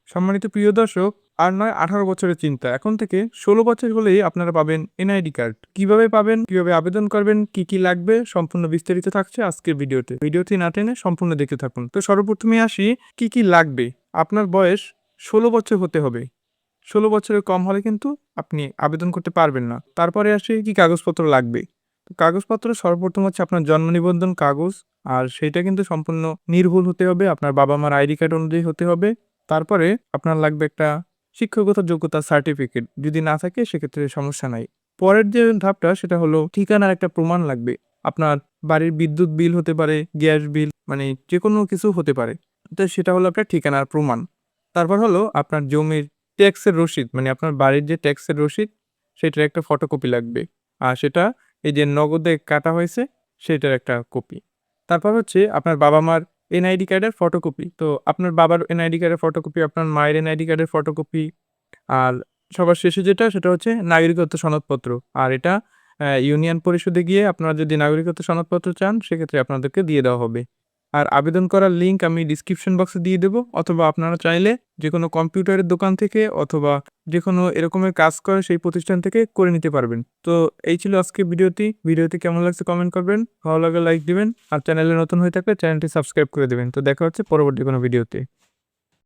সম্মানিত প্রিয় দর্শক, আর নয় 18 বছরের চিন্তা। এখন থেকে 16 বছর হলেই আপনারা পাবেন এনআইডি কার্ড। কিভাবে পাবেন, কিভাবে আবেদন করবেন, কি, কি লাগবে সম্পূর্ণ বিস্তারিত থাকছে আজকের ভিডিওতে। ভিডিওটি না টেনে সম্পূর্ণ দেখতে থাকুন। তো সর্বপ্রথমে আসি কি, কি লাগবে। আপনার বয়স 16 বছর হতে হবে। 16 বছরের কম হলে কিন্তু আপনি আবেদন করতে পারবেন না। তারপরে আসি কি কাগজপত্র লাগবে। তো কাগজপত্র সর্বপ্রথম হচ্ছে আপনার জন্ম নিবন্ধন কাগজ। আর সেইটা কিন্তু সম্পূর্ণ নির্ভুল হতে হবে। আপনার বাবা-মার আইডি কার্ড অনুযায়ী হতে হবে। তারপরে আপনার লাগবে একটা শিক্ষাগত যোগ্যতা সার্টিফিকেট। যদি না থাকে সেক্ষেত্রে সমস্যা নাই। পরের যে ধাপটা সেটা হলো ঠিকানার একটা প্রমাণ লাগবে। আপনার বাড়ির বিদ্যুৎ বিল হতে পারে, গ্যাস বিল মানে যেকোনো কিছু হতে পারে। তো সেটা হলো আপনার ঠিকানার প্রমাণ। তারপর হলো আপনার জমির ট্যাক্সের রসিদ মানে আপনার বাড়ির যে ট্যাক্সের রসিদ সেটার একটা ফটোকপি লাগবে। আর সেটা এই যে নগদে কাটা হয়েছে সেটার একটা কপি। তারপর হচ্ছে আপনার বাবা-মার এনআইডি কার্ডের ফটোকপি। তো আপনার বাবার এনআইডি কার্ডের ফটোকপি, আপনার মায়ের এনআইডি কার্ডের ফটোকপি। আর সবার শেষে যেটা সেটা হচ্ছে নাগরিকত্ব সনদপত্র। আর এটা ইউনিয়ন পরিষদে গিয়ে আপনারা যদি নাগরিকত্ব সনদপত্র চান সেক্ষেত্রে আপনাদেরকে দিয়ে দেওয়া হবে। আর আবেদন করার লিঙ্ক আমি ডিসক্রিপশন বক্সে দিয়ে দেবো, অথবা আপনারা চাইলে যেকোনো কম্পিউটারের দোকান থেকে অথবা যেকোনো এরকমের কাজ করে সেই প্রতিষ্ঠান থেকে করে নিতে পারবেন। তো এই ছিল আজকের ভিডিওটি কেমন লাগছে কমেন্ট করবেন, ভালো লাগলে লাইক দিবেন, আর চ্যানেলে নতুন হয়ে থাকলে চ্যানেলটি সাবস্ক্রাইব করে দেবেন। তো দেখা হচ্ছে পরবর্তী কোনো ভিডিওতে।